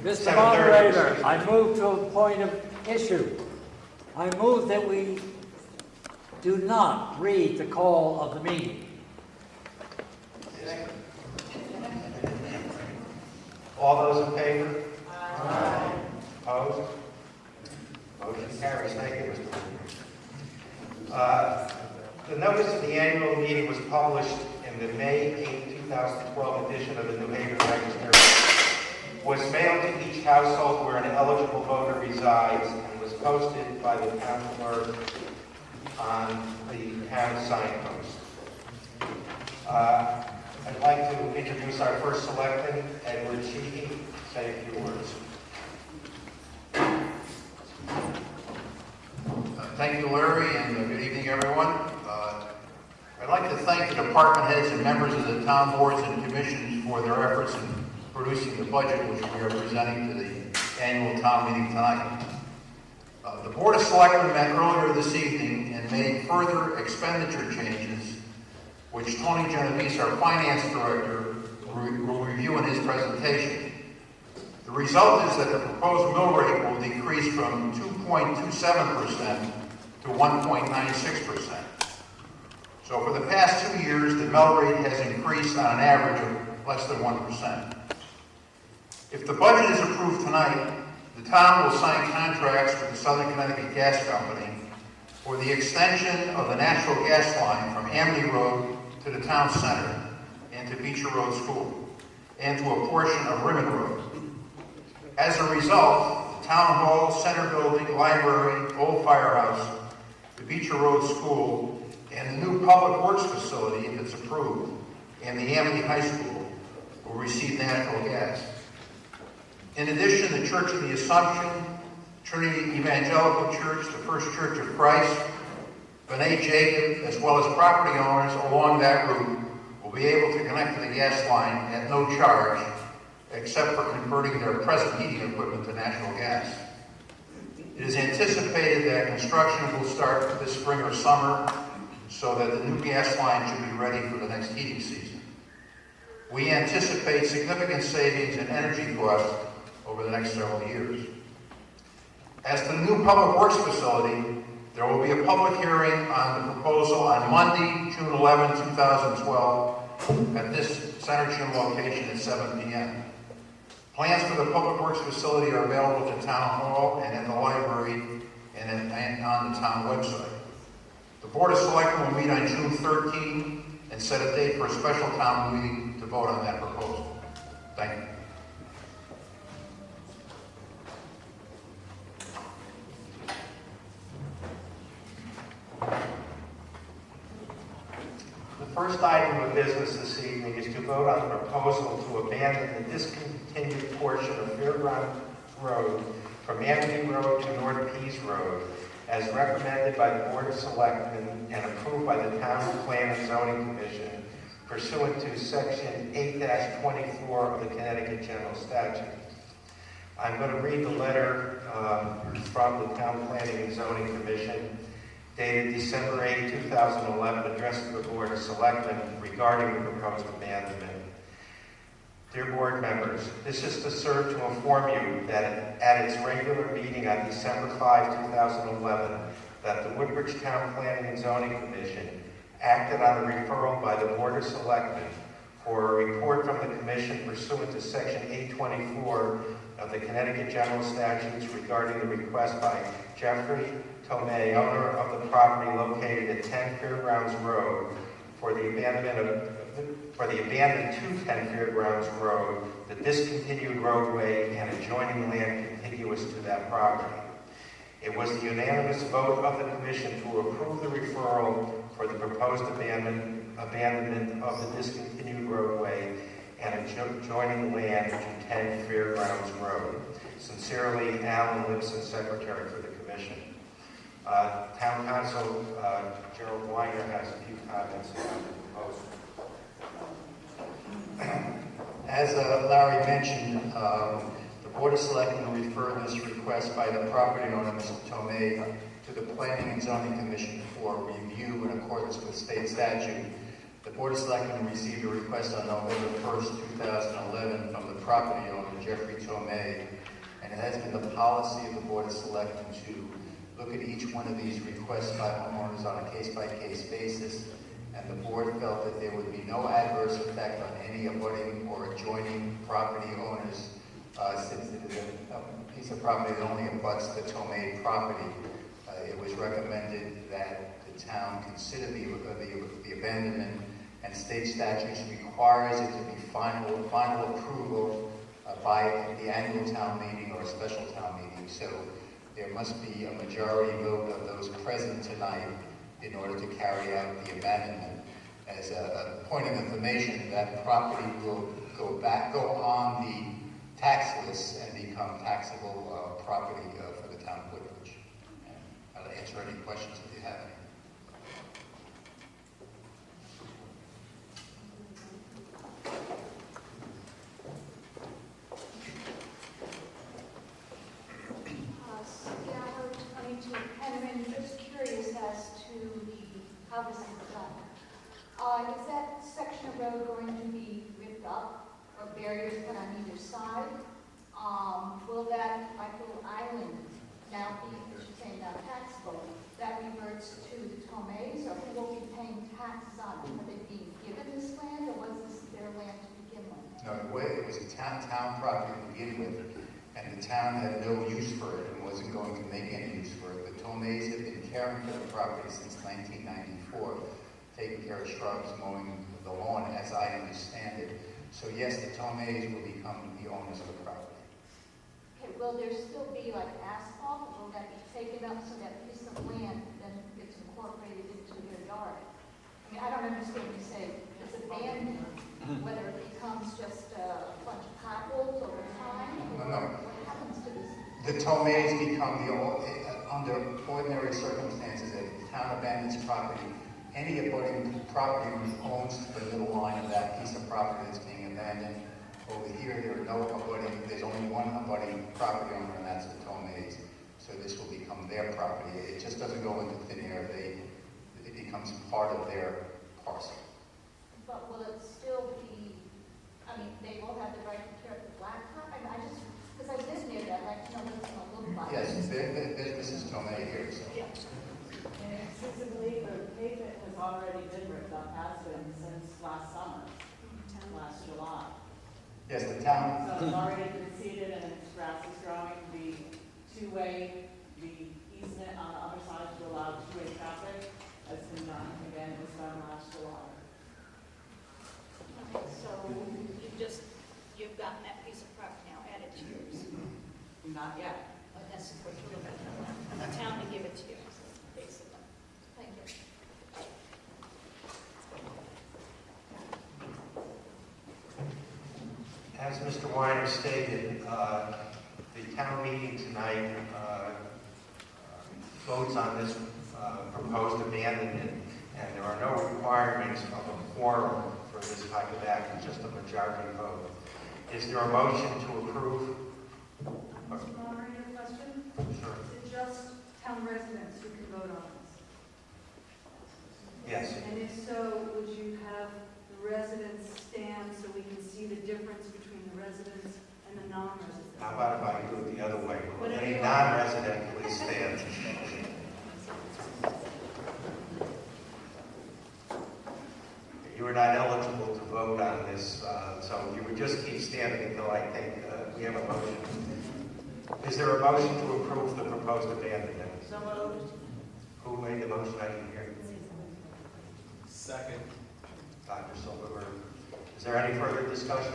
Mr. Moderator, I move to a point of issue. I move that we do not read the call of the meeting. All those in favor? Aye. Opposed? Motion carries. Thank you, Mr. Whitmer. The notice of the annual meeting was published in the May 8, 2012 edition of the New Haven Register. Was mailed to each household where an eligible voter resides and was posted by the town clerk on the town signpost. I'd like to introduce our first selectman, Edward Sheehy, say a few words. Thank you, Larry, and good evening, everyone. I'd like to thank the department heads and members of the town boards and commissions for their efforts in producing the budget which we are presenting to the annual town meeting tonight. The Board of Selectmen met earlier this evening and made further expenditure changes, which Tony Genovese, our finance director, will review in his presentation. The result is that the proposed mill rate will decrease from 2.27% to 1.96%. So for the past 2 years, the mill rate has increased on an average of less than 1%. If the budget is approved tonight, the town will sign contracts with the Southern Connecticut Gas Company for the extension of the natural gas line from Amity Road to the town center and to Beecher Road School, and to a portion of Rimmon Road. As a result, the town hall, center building, library, old firehouse, the Beecher Road School, and the new public works facility, if it's approved, and the Amity High School will receive natural gas. In addition, the Church of the Assumption, Trinity Evangelical Church, the First Church of Christ, B'nai Jacob, as well as property owners along that route will be able to connect to the gas line at no charge, except for converting their present heating equipment to natural gas. It is anticipated that construction will start this spring or summer, so that the new gas line should be ready for the next heating season. We anticipate significant savings in energy costs over the next several years. As to the new public works facility, there will be a public hearing on the proposal on Monday, June 11, 2012, at this Center Gym location at 7 p.m. Plans for the public works facility are available at Town Hall and in the library and on the town website. The Board of Selectmen will meet on June 13 and set a date for a special town meeting to vote on that proposal. Thank you. The first item of business this evening is to vote on the proposal to abandon the discontinued portion of Fairgrounds Road from Amity Road to North Pease Road, as recommended by the Board of Selectmen and approved by the Town Plan and Zoning Commission pursuant to Section 8-24 of the Connecticut General Statute. I'm going to read the letter from the Town Planning and Zoning Commission dated December 8, 2011, addressed to the Board of Selectmen regarding the proposed abandonment. Dear board members, this is to serve to inform you that at its regular meeting on December 5, 2011, that the Woodbridge Town Planning and Zoning Commission acted on a referral by the Board of Selectmen for a report from the Commission pursuant to Section 824 of the Connecticut General Statutes regarding the request by Jeffrey Tomei, owner of the property located at 10 Fairgrounds Road, for the abandoned 210 Fairgrounds Road, the discontinued roadway, and adjoining land contiguous to that property. It was the unanimous vote of the Commission to approve the referral for the proposed abandonment of the discontinued roadway and adjoining land to 10 Fairgrounds Road. Sincerely, Alan Lipson, Secretary for the Commission. Town Council Gerald Weiner has a few comments about the proposal. As Larry mentioned, the Board of Selectmen referred this request by the property owner, Mr. Tomei, to the Planning and Zoning Commission for review in accordance with state statute. The Board of Selectmen received a request on November 1st, 2011 from the property owner, Jeffrey Tomei, And it has been the policy of the Board of Selectmen to look at each one of these requests by homeowners on a case-by-case basis. And the board felt that there would be no adverse effect on any abutting or adjoining property owners, since it is a piece of property that only abuts the Tomei property. It was recommended that the town consider the abandonment, and state statutes requires it to be final approval by the annual town meeting or a special town meeting. So there must be a majority vote of those present tonight in order to carry out the abandonment. As a point of information, that property will go on the tax list and become taxable property for the town of Woodbridge. And I'll answer any questions if you have any. Just curious as to how this is done. Is that section of road going to be ripped up or barriers put on either side? Will that, like little island, now be, as you're saying, now taxable, that reverts to the Tomeis, or who will be paying taxes on it? Are they being given this land, or was this their land to begin with? No, it was a town property to begin with, and the town had no use for it and wasn't going to make any use for it. The Tomeis have been caring for the property since 1994, taking care of shrubs, mowing the lawn, as I understand it. So yes, the Tomeis will become the owners of the property. Okay, will there still be like asphalt, or will that be taken up so that piece of land then gets incorporated into their yard? I mean, I don't understand when you say it's abandoned, whether it becomes just a bunch of potholes over time, or No. what happens to this? The Tomeis become under ordinary circumstances, if the town abandons property, any abutting property owner owns the middle line of that piece of property that's being abandoned. Over here, there are no abutting, there's only one abutting property owner, and that's the Tomeis. So this will become their property. It just doesn't go into thin air. It becomes part of their parcel. But will it still be, I mean, they will have the right to tear up the blacktop? I mean, I just, because I live near that, I'd like to know what it's going to look like. Yes, this is Tomei here, so. Yeah. And exclusively, the pavement has already been ripped up, has been since last summer, last July. Yes, the town, So it's already been seeded and its grass is growing. The two-way, the easement on the other side to allow two-way traffic has been done. Again, it was done last July. Okay, so you've gotten that piece of property now added to yours. Not yet. But that's what you're looking at, the town to give it to you, basically. Thank you. As Mr. Weiner stated, the town meeting tonight votes on this proposed abandonment, and there are no requirements of a quorum for this type of act, it's just a majority vote. Is there a motion to approve? Mr. Moderator, question? Sure. Is it just town residents who can vote on this? Yes. And if so, would you have the residents stand so we can see the difference between the residents and the non-residents? How about if I do it the other way? Whatever Any you want. non-resident, please stand. You are not eligible to vote on this, so you would just keep standing until I think we have a motion. Is there a motion to approve the proposed abandonment? So moved. Who made the motion? I didn't hear. Second. Dr. Silverberg. Is there any further discussion?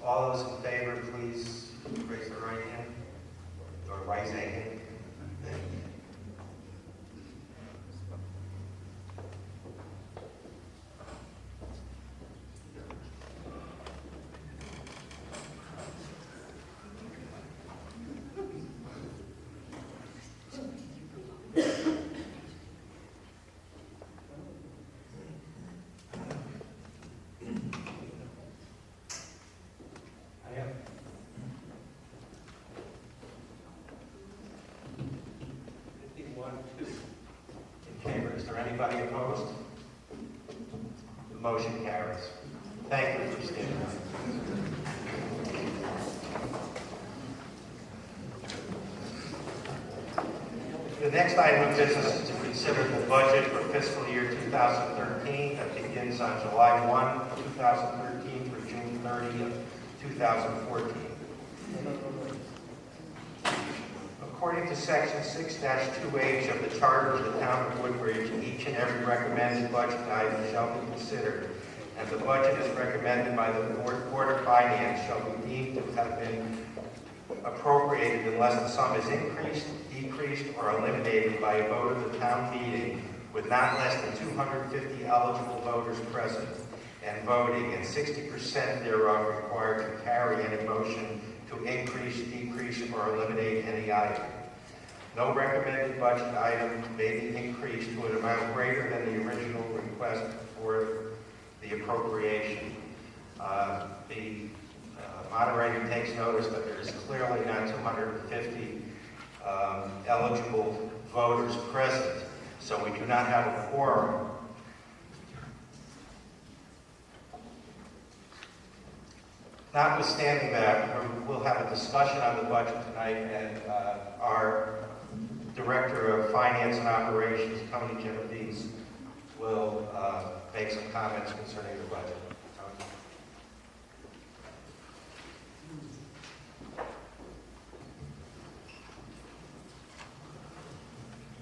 All those in favor, please raise their right hand, or raise a hand. I have 51 in favor. Is there anybody opposed? The motion carries. Thank you for standing. The next item of business is to consider the budget for fiscal year 2013 that begins on July 1, 2013 through June 30 of 2014. According to Section 6-2H of the Charter of the Town of Woodbridge, each and every recommended budget item shall be considered, and the budget as recommended by the Board of Finance shall be deemed to have been appropriated unless the sum is increased, decreased, or eliminated by a vote of the town meeting with not less than 250 eligible voters present and voting, and 60% thereof required to carry any motion to increase, decrease, or eliminate any item. No recommended budget item may be increased to an amount greater than the original request for the appropriation. The moderator takes notice that there is clearly not 250 eligible voters present, so we do not have a quorum. Notwithstanding that, we'll have a discussion on the budget tonight, and our Director of Finance and Operations, Tony Genovese, will make some comments concerning the budget.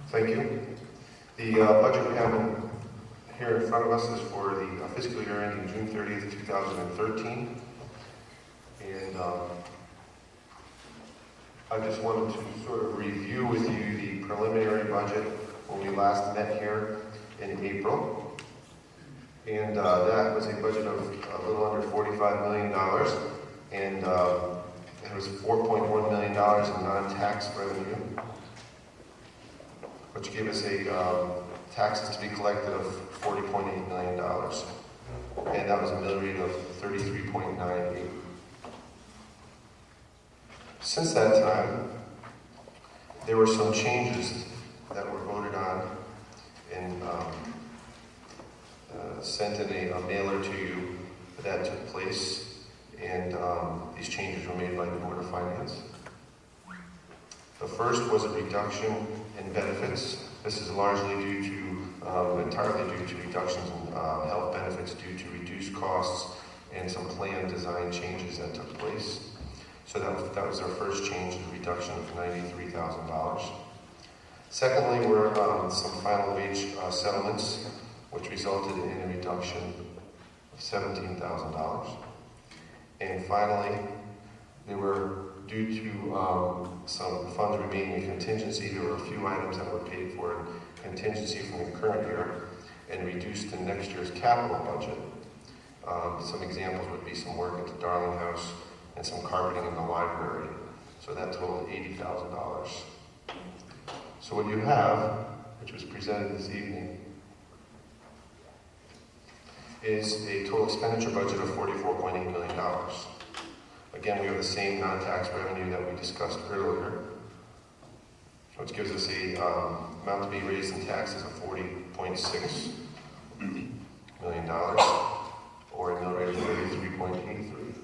Thank you. The budget we have here in front of us is for the fiscal year ending June 30th, 2013. And I just wanted to sort of review with you the preliminary budget when we last met here in April. And that was a budget of a little under $45 million. And it was $4.1 million in non-tax revenue, which gave us a taxes to be collected of $40.8 million. And that was a mill rate of 33.98. Since that time, there were some changes that were voted on and sent in a mailer to you that took place, and these changes were made by the Board of Finance. The first was a reduction in benefits. This is largely due to, entirely due to reductions in health benefits due to reduced costs and some plan design changes that took place. So that was our first change, a reduction of $93,000. Secondly, were some final wage settlements, which resulted in a reduction of $17,000. And finally, they were due to some funds remaining in contingency. There were a few items that were paid for in contingency from the current year and reduced to next year's capital budget. Some examples would be some work at the Darling House and some carpeting in the library. So that totaled $80,000. So what you have, which was presented this evening, is a total expenditure budget of $44.8 million. Again, we have the same non-tax revenue that we discussed earlier, which gives us a amount to be raised in taxes of $40.6 million, or a mill rate of 33.83,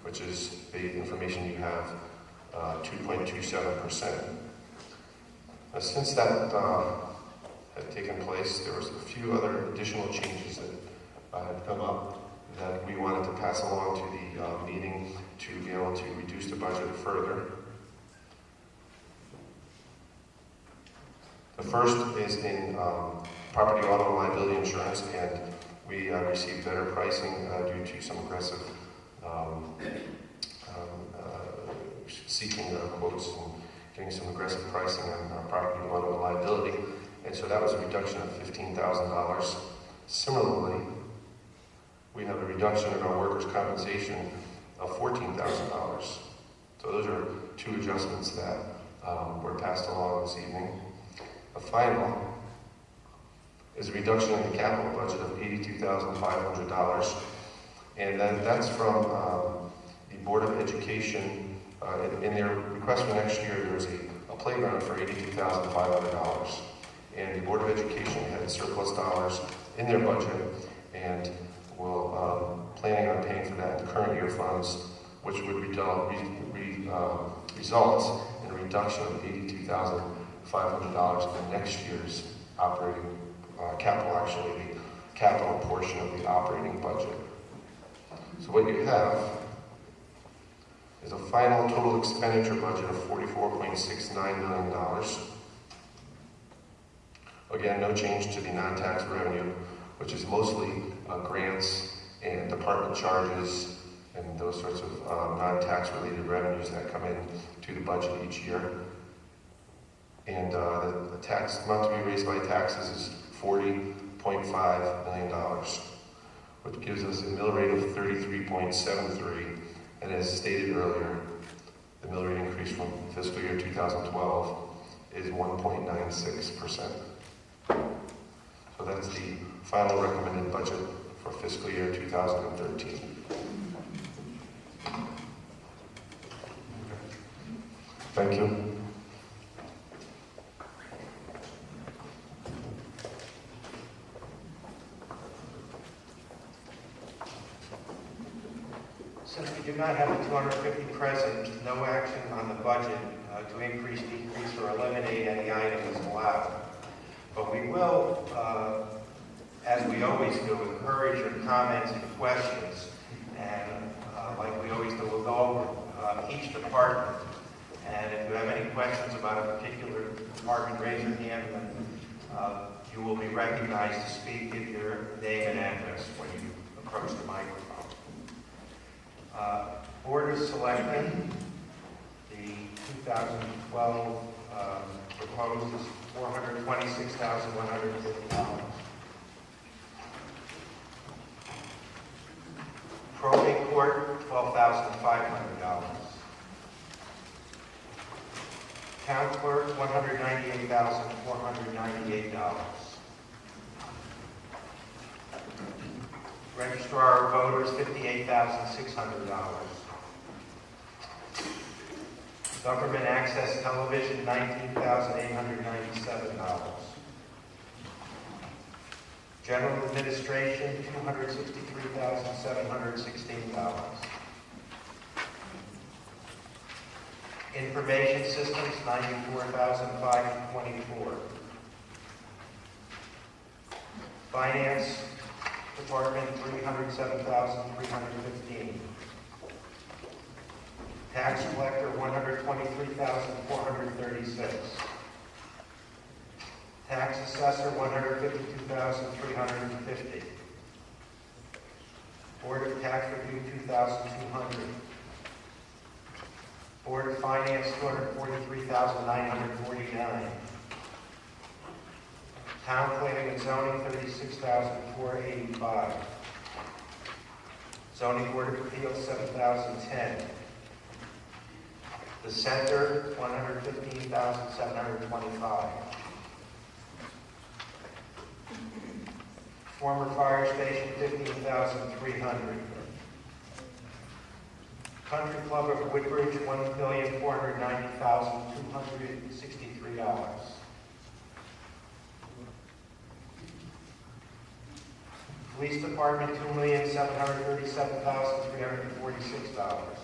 which is the information you have, 2.27%. Since that had taken place, there was a few other additional changes that had come up that we wanted to pass along to the meeting to be able to reduce the budget further. The first is in property auto liability insurance, and we received better pricing due to some aggressive seeking quotes and getting some aggressive pricing on property auto liability, and so that was a reduction of $15,000. Similarly, we have a reduction in our workers' compensation of $14,000. So those are two adjustments that were passed along this evening. The final is a reduction in the capital budget of $82,500, and then that's from the Board of Education. In their request for next year, there was a playground for $82,500, and the Board of Education had surplus dollars in their budget, and will planning on paying for that in the current year funds, which would result in a reduction of $82,500 $500 in next year's operating, capital, actually, the capital portion of the operating budget. So what you have is a final total expenditure budget of $44.69 million. Again, no change to the non-tax revenue, which is mostly grants and department charges and those sorts of non-tax related revenues that come in to the budget each year. And the tax amount to be raised by taxes is $40.5 million, which gives us a mill rate of 33.73. And as stated earlier, the mill rate increase from fiscal year 2012 is 1.96%. So that's the final recommended budget for fiscal year 2013. Thank you. Since we do not have the 250 present, no action on the budget to increase, decrease, or eliminate any item is allowed. But we will, as we always do, encourage your comments and questions. And like we always do, we'll go over each department. And if you have any questions about a particular department, raise your hand, and you will be recognized to speak. Give your name and address when you approach the microphone. Board of Selectmen, the 2012 proposed is $426,150. Probate Court, $12,500. Town Clerk, $198,498. Registrar of Voters, $58,600. Government Access Television, $19,897. General Administration, $263,716. Information Systems, $94,524. Finance Department, $307,315. Tax Collector, $123,436. Tax Assessor, $152,350. Board of Tax Review, $2,200. Board of Finance, $243,949. Town Planning and Zoning, $36,485. Zoning Board of Appeals, $7,010. The Center, $115,725. Former Fire Station, $15,300. Country Club of Woodbridge, $1,490,263. Police Department, $2,737,346.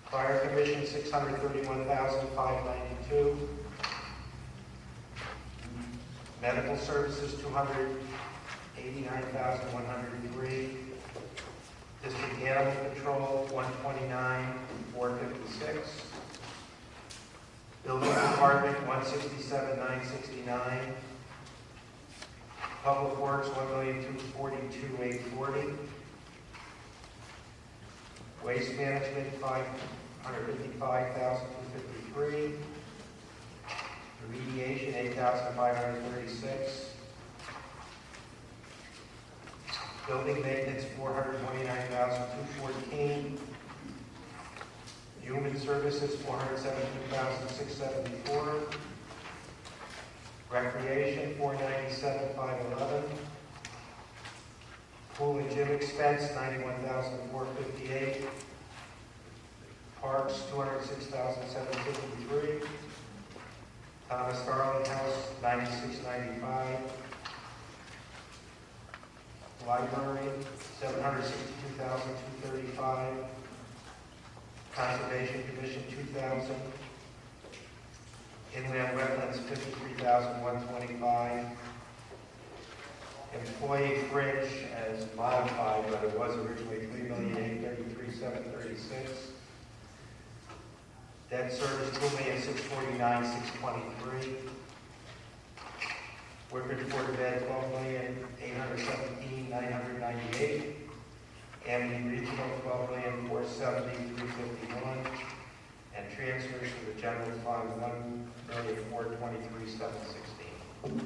Fire Commission, $631,592. Medical Services, $289,103. District Animal Control, $129,456. Building Department, $167,969. Public Works, $1,242,840. Waste Management, $555,253. Remediation, $8,536. Building Maintenance, $429,214. Human Services, $417,674. Recreation, $497,511. Pool and gym expense, $91,458. Parks, $206,753. Thomas Darling House, $96,95. Library, $762,235. Conservation Commission, $2,000. Inland wetlands, $53,125. Employee fringe as modified, but it was originally $3,833,736. Debt service, $2,649,623. Woodbridge Board of Ed, $12,817,998. Amity Regional, $12,470,351. And transfers to the general fund, $1,423,716.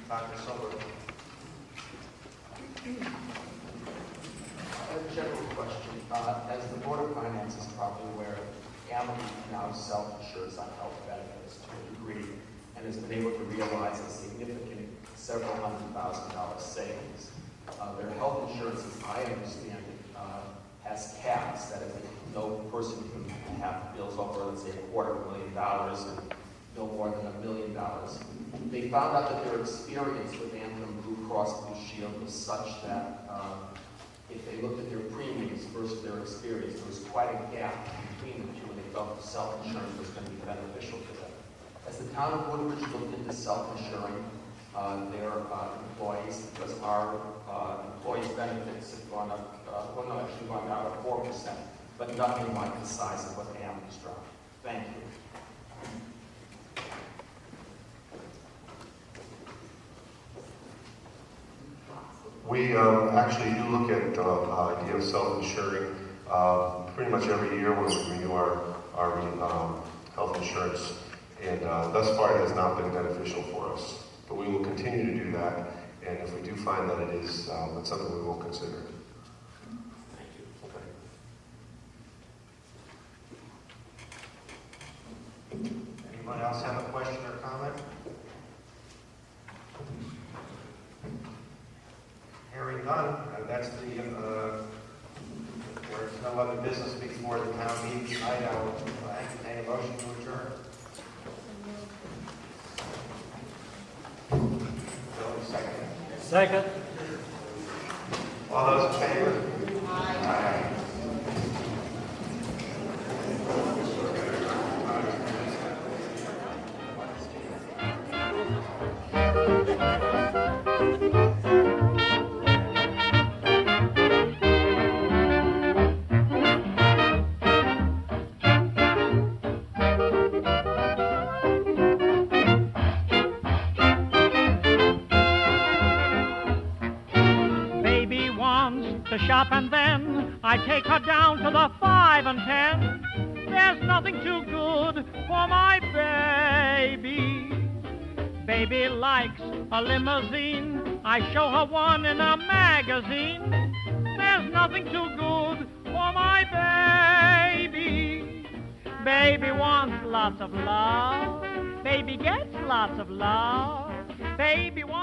Dr. Silver. A general question. As the Board of Finance is probably aware, Amity now self-insures on health benefits to a degree and has been able to realize a significant several $100,000 savings. Their health insurance, as I understand it, has caps that if no person can have bills over, let's say, $250,000 and no more than $1 million. They found out that their experience with Anthem Blue Cross Blue Shield was such that if they looked at their premiums versus their experience, there was quite a gap between the two, and they felt self-insurance was going to be beneficial to them. As the town of Woodbridge looked into self-insuring their employees, because our employees' benefits have gone up, actually gone down to 4%, but nothing like the size of what Amity's dropped. Thank you. We actually do look at the idea of self-insuring pretty much every year when we renew our health insurance, and thus far it has not been beneficial for us. But we will continue to do that, and if we do find that it is, it's something we will consider. Thank you. Okay. Anyone else have a question or comment? Hearing none, that's the, there's no other business before the town meeting tonight. I will entertain a motion to adjourn. Second. All those in favor? Aye. To shop and then I take her down to the 5 and 10. There's nothing too good for my baby. Baby likes a limousine. I show her one in a magazine. There's nothing too good for my baby. Baby wants lots of love. Baby gets lots of love. Baby wants